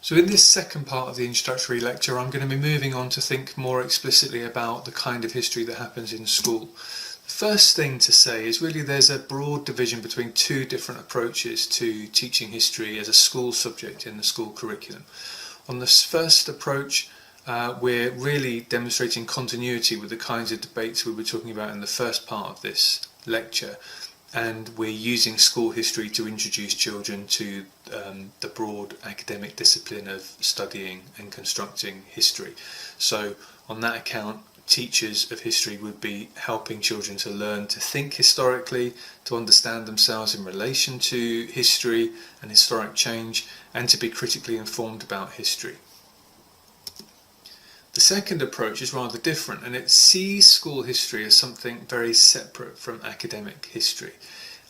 So in this second part of the introductory lecture, I'm going to be moving on to think more explicitly about the kind of history that happens in school. The first thing to say is really there's a broad division between two different approaches to teaching history as a school subject in the school curriculum. On this first approach, we're really demonstrating continuity with the kinds of debates we were talking about in the first part of this lecture. And we're using school history to introduce children to the broad academic discipline of studying and constructing history. So on that account, teachers of history would be helping children to learn to think historically, to understand themselves in relation to history and historic change, and to be critically informed about history. The second approach is rather different, and it sees school history as something very separate from academic history.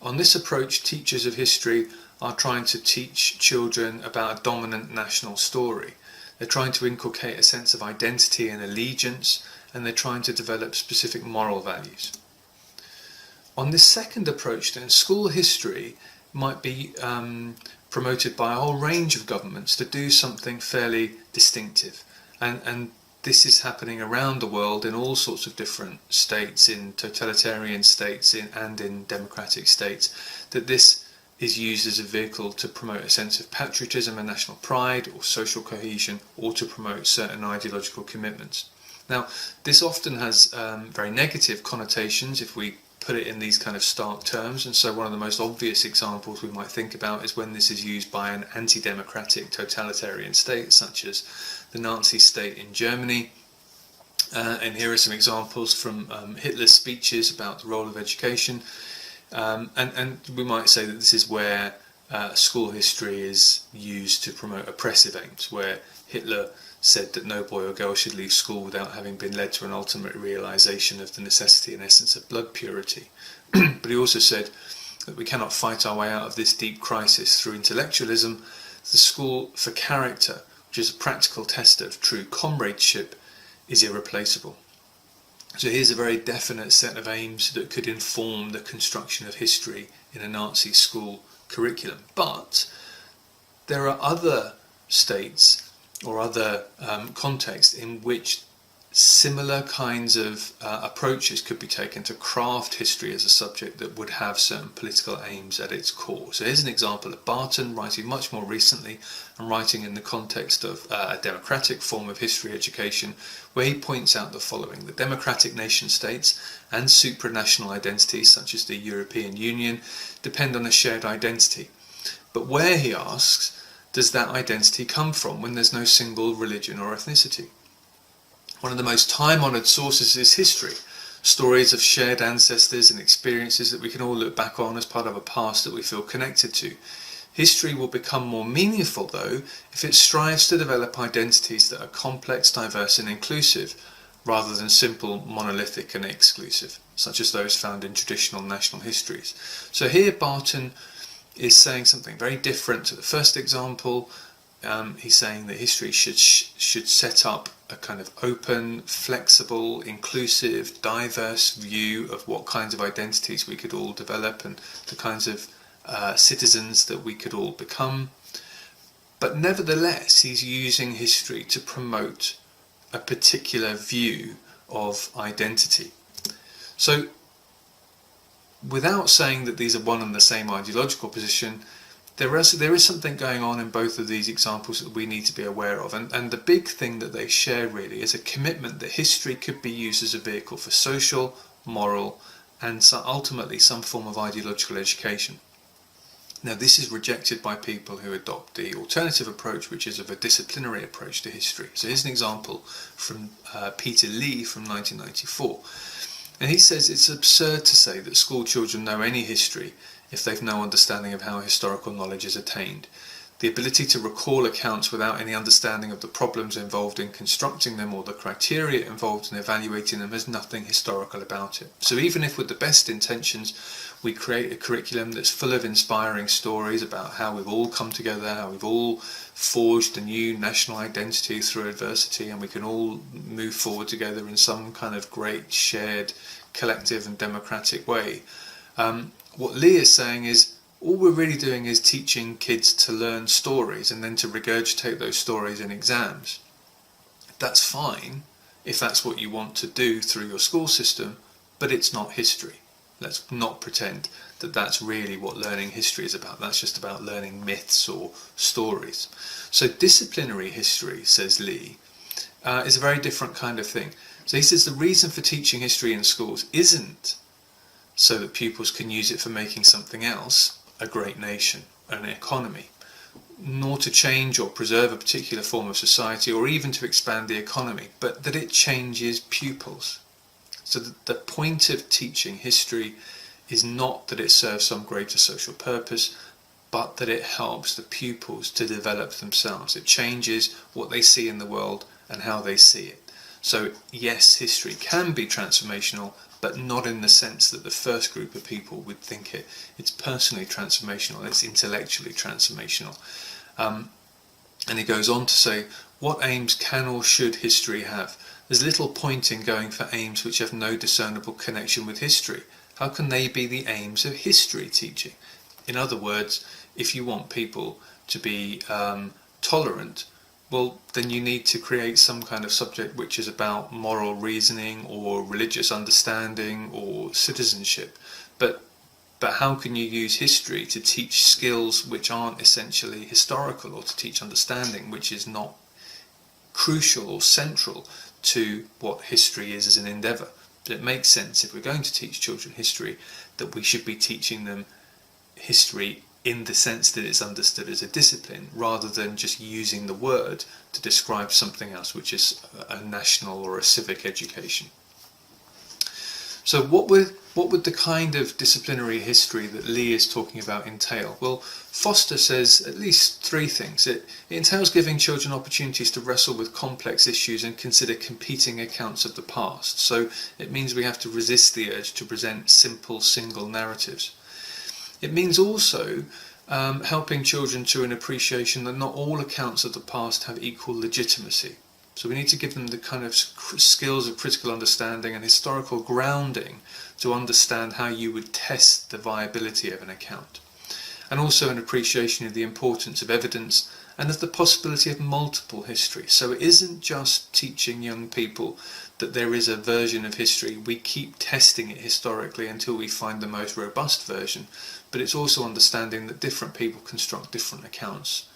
On this approach, teachers of history are trying to teach children about a dominant national story. They're trying to inculcate a sense of identity and allegiance, and they're trying to develop specific moral values. On this second approach then, school history might be promoted by a whole range of governments to do something fairly distinctive. And this is happening around the world in all sorts of different states, in totalitarian states and in democratic states, that this is used as a vehicle to promote a sense of patriotism and national pride or social cohesion, or to promote certain ideological commitments. Now, this often has very negative connotations if we put it in these kind of stark terms, and so one of the most obvious examples we might think about is when this is used by an anti-democratic totalitarian state such as the Nazi state in Germany. And here are some examples from Hitler's speeches about the role of education, and we might say that this is where school history is used to promote oppressive aims, where Hitler said that no boy or girl should leave school without having been led to an ultimate realization of the necessity and essence of blood purity. But he also said that we cannot fight our way out of this deep crisis through intellectualism. The school for character, which is a practical test of true comradeship, is irreplaceable. So here's a very definite set of aims that could inform the construction of history in a Nazi school curriculum. But there are other states or other contexts in which similar kinds of approaches could be taken to craft history as a subject that would have certain political aims at its core. So here's an example of Barton writing much more recently and writing in the context of a democratic form of history education, where he points out the following: the democratic nation states and supranational identities such as the European Union depend on a shared identity. But where, he asks, does that identity come from when there's no single religion or ethnicity? One of the most time-honoured sources is history, stories of shared ancestors and experiences that we can all look back on as part of a past that we feel connected to. History will become more meaningful, though, if it strives to develop identities that are complex, diverse and inclusive, rather than simple, monolithic and exclusive, such as those found in traditional national histories. So here Barton is saying something very different to the first example. He's saying that history should set up a kind of open, flexible, inclusive, diverse view of what kinds of identities we could all develop and the kinds of citizens that we could all become. But nevertheless, he's using history to promote a particular view of identity. So, without saying that these are one and the same ideological position, there is something going on in both of these examples that we need to be aware of. And the big thing that they share really is a commitment that history could be used as a vehicle for social, moral, and so ultimately some form of ideological education. Now, this is rejected by people who adopt the alternative approach, which is of a disciplinary approach to history. So here's an example from Peter Lee from 1994. And he says it's absurd to say that school children know any history if they've no understanding of how historical knowledge is attained. The ability to recall accounts without any understanding of the problems involved in constructing them or the criteria involved in evaluating them has nothing historical about it. So even if with the best intentions we create a curriculum that's full of inspiring stories about how we've all come together, how we've all forged a new national identity through adversity, and we can all move forward together in some kind of great shared collective and democratic way, what Lee is saying is all we're really doing is teaching kids to learn stories and then to regurgitate those stories in exams. That's fine if that's what you want to do through your school system, but it's not history. Let's not pretend that that's really what learning history is about. That's just about learning myths or stories. So disciplinary history, says Lee, is a very different kind of thing. So he says the reason for teaching history in schools isn't so that pupils can use it for making something else, a great nation, an economy, nor to change or preserve a particular form of society or even to expand the economy, but that it changes pupils. So the point of teaching history is not that it serves some greater social purpose, but that it helps the pupils to develop themselves. It changes what they see in the world and how they see it. So yes, history can be transformational, but not in the sense that the first group of people would think it. It's personally transformational, it's intellectually transformational. And he goes on to say, what aims can or should history have? There's little point in going for aims which have no discernible connection with history. How can they be the aims of history teaching? In other words, if you want people to be tolerant, well, then you need to create some kind of subject which is about moral reasoning or religious understanding or citizenship. But how can you use history to teach skills which aren't essentially historical, or to teach understanding which is not crucial or central to what history is as an endeavour? But it makes sense, if we're going to teach children history, that we should be teaching them history in the sense that it's understood as a discipline, rather than just using the word to describe something else, which is a national or a civic education. So what would the kind of disciplinary history that Lee is talking about entail? Well, Foster says at least three things. It entails giving children opportunities to wrestle with complex issues and consider competing accounts of the past. So it means we have to resist the urge to present simple single narratives. It means also helping children to an appreciation that not all accounts of the past have equal legitimacy. So we need to give them the kind of skills of critical understanding and historical grounding to understand how you would test the viability of an account. And also an appreciation of the importance of evidence and of the possibility of multiple history. So it isn't just teaching young people that there is a version of history, we keep testing it historically until we find the most robust version, but it's also understanding that different people construct different accounts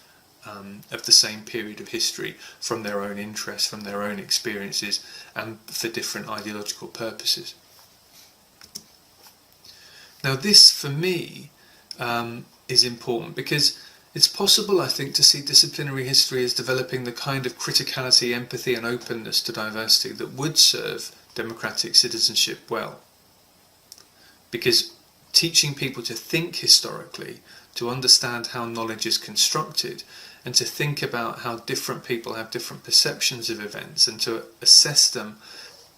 of the same period of history from their own interests, from their own experiences, and for different ideological purposes. Now this, for me, is important because it's possible, I think, to see disciplinary history as developing the kind of criticality, empathy and openness to diversity that would serve democratic citizenship well. Because teaching people to think historically, to understand how knowledge is constructed, and to think about how different people have different perceptions of events and to assess them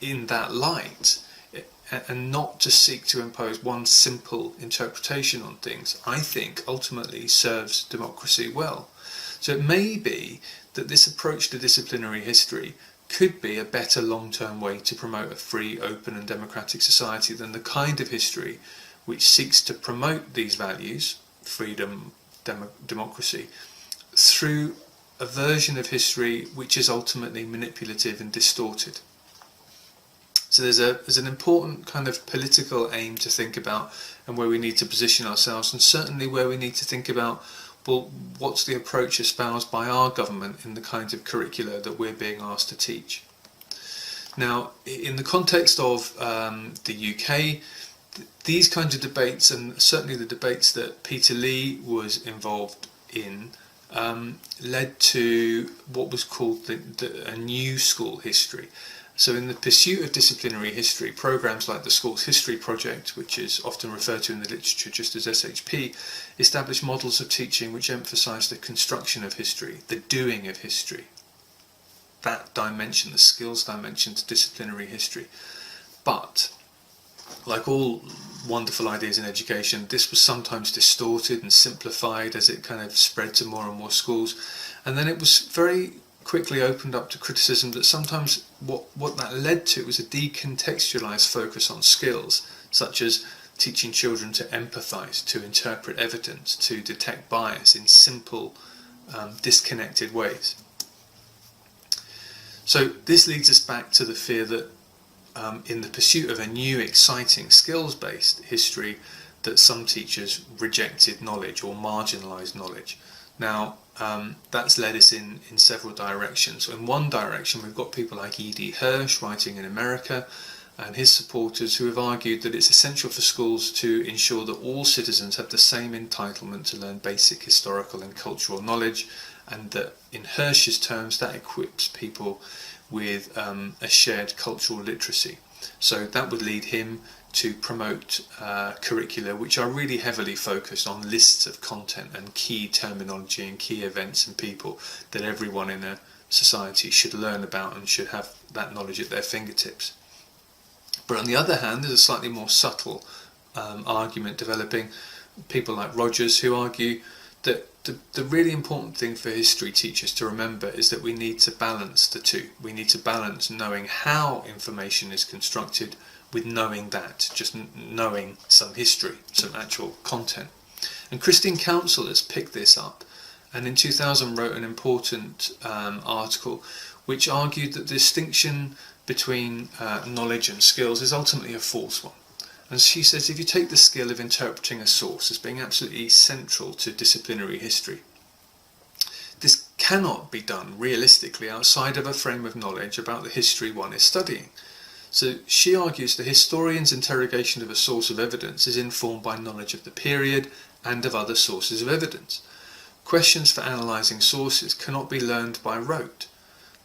in that light, and not to seek to impose one simple interpretation on things, I think ultimately serves democracy well. So it may be that this approach to disciplinary history could be a better long-term way to promote a free, open and democratic society than the kind of history which seeks to promote these values, freedom, democracy, through a version of history which is ultimately manipulative and distorted. So there's an important kind of political aim to think about, and where we need to position ourselves, and certainly where we need to think about, well, what's the approach espoused by our government in the kinds of curricula that we're being asked to teach. Now, in the context of the UK, these kinds of debates, and certainly the debates that Peter Lee was involved in, led to what was called a new school history. So in the pursuit of disciplinary history, programs like the School's History Project, which is often referred to in the literature just as SHP, establish models of teaching which emphasise the construction of history, the doing of history. That dimension, the skills dimension to disciplinary history. But, like all wonderful ideas in education, this was sometimes distorted and simplified as it kind of spread to more and more schools, and then it was very quickly opened up to criticism that sometimes what that led to was a decontextualised focus on skills, such as teaching children to empathise, to interpret evidence, to detect bias in simple, disconnected ways. So this leads us back to the fear that in the pursuit of a new, exciting, skills-based history, that some teachers rejected knowledge or marginalised knowledge. Now, that's led us in several directions. So in one direction, we've got people like E.D. Hirsch writing in America, and his supporters, who have argued that it's essential for schools to ensure that all citizens have the same entitlement to learn basic historical and cultural knowledge, and that in Hirsch's terms that equips people with a shared cultural literacy. So that would lead him to promote curricula which are really heavily focused on lists of content and key terminology and key events and people that everyone in a society should learn about and should have that knowledge at their fingertips. But on the other hand, there's a slightly more subtle argument developing, people like Rogers, who argue that the really important thing for history teachers to remember is that we need to balance the two. We need to balance knowing how information is constructed with knowing that, just knowing some history, some actual content. And Christine Counsell has picked this up, and in 2000 wrote an important article which argued that the distinction between knowledge and skills is ultimately a false one. And she says if you take the skill of interpreting a source as being absolutely central to disciplinary history, this cannot be done realistically outside of a frame of knowledge about the history one is studying. So she argues the historian's interrogation of a source of evidence is informed by knowledge of the period and of other sources of evidence. Questions for analysing sources cannot be learned by rote.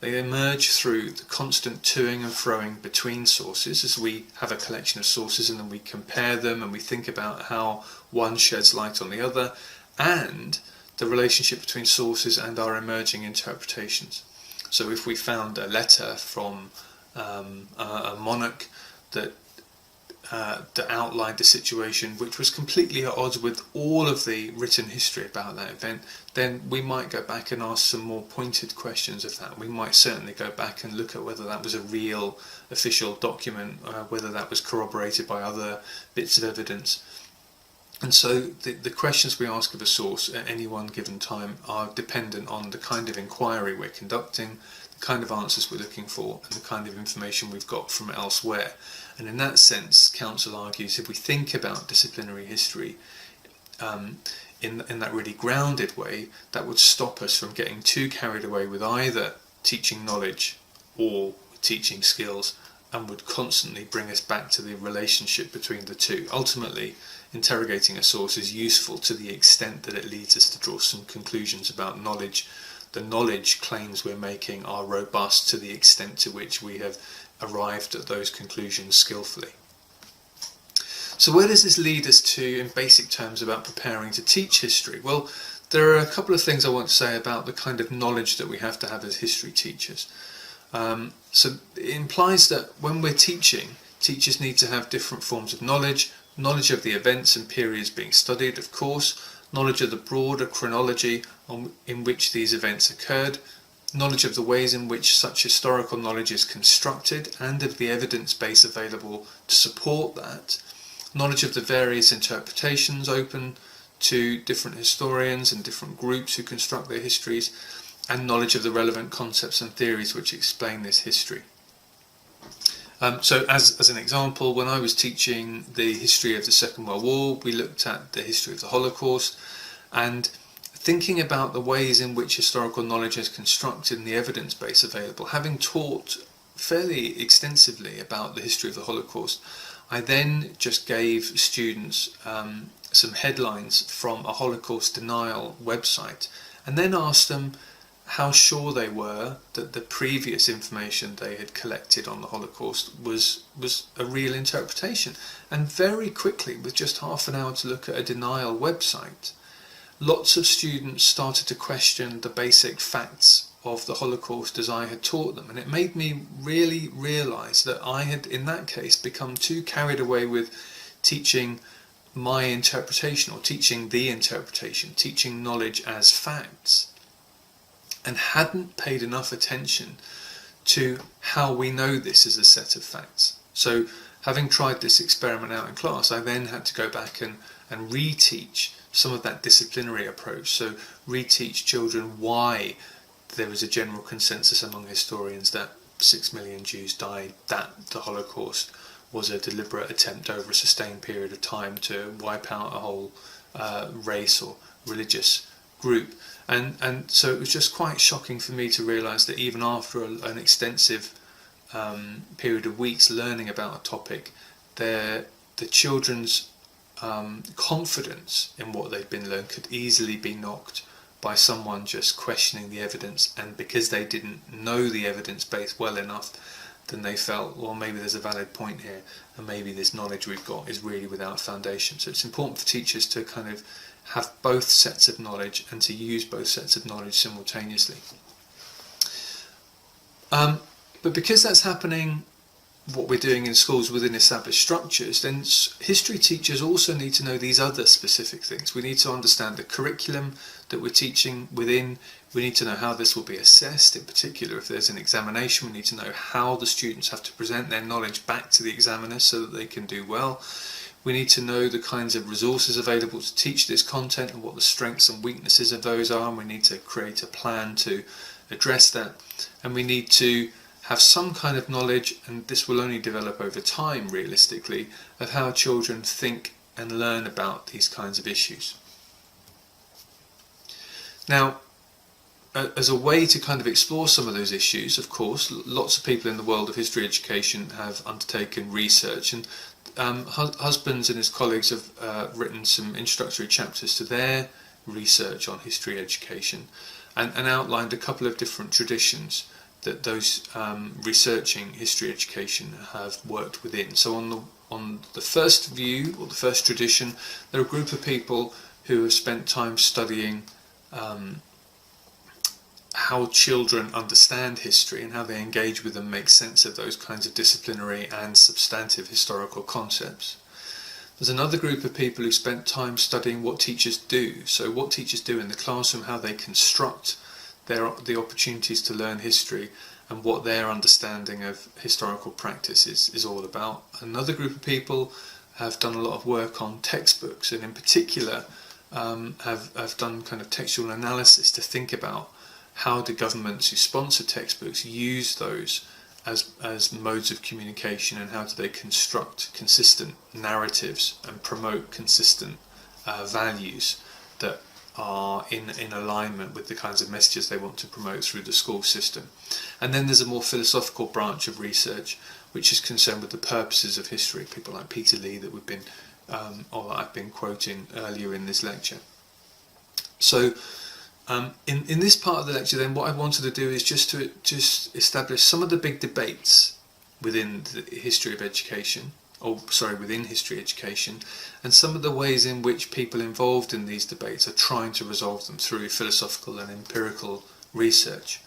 They emerge through the constant toing and froing between sources, as we have a collection of sources and then we compare them and we think about how one sheds light on the other, and the relationship between sources and our emerging interpretations. So if we found a letter from a monarch that outlined the situation which was completely at odds with all of the written history about that event, then we might go back and ask some more pointed questions of that. We might certainly go back and look at whether that was a real official document, whether that was corroborated by other bits of evidence. And so the questions we ask of a source at any one given time are dependent on the kind of inquiry we're conducting, the kind of answers we're looking for, and the kind of information we've got from elsewhere. And in that sense, Counsell argues if we think about disciplinary history in that really grounded way, that would stop us from getting too carried away with either teaching knowledge or teaching skills, and would constantly bring us back to the relationship between the two. Ultimately, interrogating a source is useful to the extent that it leads us to draw some conclusions about knowledge. The knowledge claims we're making are robust to the extent to which we have arrived at those conclusions skillfully. So where does this lead us to in basic terms about preparing to teach history? Well, there are a couple of things I want to say about the kind of knowledge that we have to have as history teachers. So it implies that when we're teaching, teachers need to have different forms of knowledge of the events and periods being studied, of course, knowledge of the broader chronology in which these events occurred, knowledge of the ways in which such historical knowledge is constructed and of the evidence base available to support that, knowledge of the various interpretations open to different historians and different groups who construct their histories, and knowledge of the relevant concepts and theories which explain this history. So as an example, when I was teaching the history of the Second World War, we looked at the history of the Holocaust, and thinking about the ways in which historical knowledge is constructed and the evidence base available, having taught fairly extensively about the history of the Holocaust, I then just gave students some headlines from a Holocaust denial website, and then asked them how sure they were that the previous information they had collected on the Holocaust was a real interpretation. And very quickly, with just half an hour to look at a denial website, lots of students started to question the basic facts of the Holocaust as I had taught them. And it made me really realise that I had, in that case, become too carried away with teaching my interpretation, or teaching the interpretation, teaching knowledge as facts, and hadn't paid enough attention to how we know this as a set of facts. So having tried this experiment out in class, I then had to go back and reteach some of that disciplinary approach. So reteach children why there is a general consensus among historians that 6 million Jews died, that the Holocaust was a deliberate attempt over a sustained period of time to wipe out a whole race or religious group. And so it was just quite shocking for me to realise that even after an extensive period of weeks learning about a topic, the children's confidence in what they'd been learned could easily be knocked by someone just questioning the evidence, and because they didn't know the evidence base well enough, then they felt, well, maybe there's a valid point here, and maybe this knowledge we've got is really without foundation. So it's important for teachers to kind of have both sets of knowledge and to use both sets of knowledge simultaneously. But because that's happening, what we're doing in schools within established structures, then history teachers also need to know these other specific things. We need to understand the curriculum that we're teaching within. We need to know how this will be assessed. In particular, if there's an examination, we need to know how the students have to present their knowledge back to the examiner so that they can do well. We need to know the kinds of resources available to teach this content and what the strengths and weaknesses of those are, and we need to create a plan to address that. And we need to have some kind of knowledge, and this will only develop over time realistically, of how children think and learn about these kinds of issues. Now, as a way to kind of explore some of those issues, of course, lots of people in the world of history education have undertaken research, and Husbands and his colleagues have written some introductory chapters to their research on history education, and outlined a couple of different traditions that those researching history education have worked within. So on the first view, or the first tradition, there are a group of people who have spent time studying how children understand history and how they engage with and make sense of those kinds of disciplinary and substantive historical concepts. There's another group of people who spent time studying what teachers do. So what teachers do in the classroom, how they construct the opportunities to learn history, and what their understanding of historical practice is all about. Another group of people have done a lot of work on textbooks, and in particular have done kind of textual analysis to think about how do governments who sponsor textbooks use those as modes of communication, and how do they construct consistent narratives and promote consistent values that are in alignment with the kinds of messages they want to promote through the school system. And then there's a more philosophical branch of research which is concerned with the purposes of history, people like Peter Lee that we've been or that I've been quoting earlier in this lecture. So in this part of the lecture then, what I wanted to do is just establish some of the big debates within the history of education, within history education, and some of the ways in which people involved in these debates are trying to resolve them through philosophical and empirical research.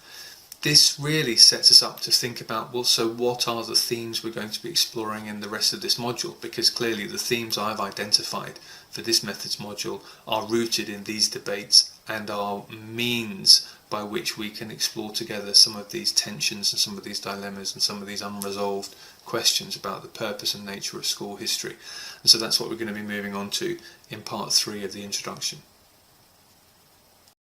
This really sets us up to think about, well, so what are the themes we're going to be exploring in the rest of this module? Because clearly the themes I've identified for this methods module are rooted in these debates and are means by which we can explore together some of these tensions and some of these dilemmas and some of these unresolved questions about the purpose and nature of school history. And so that's what we're going to be moving on to in part 3 of the introduction.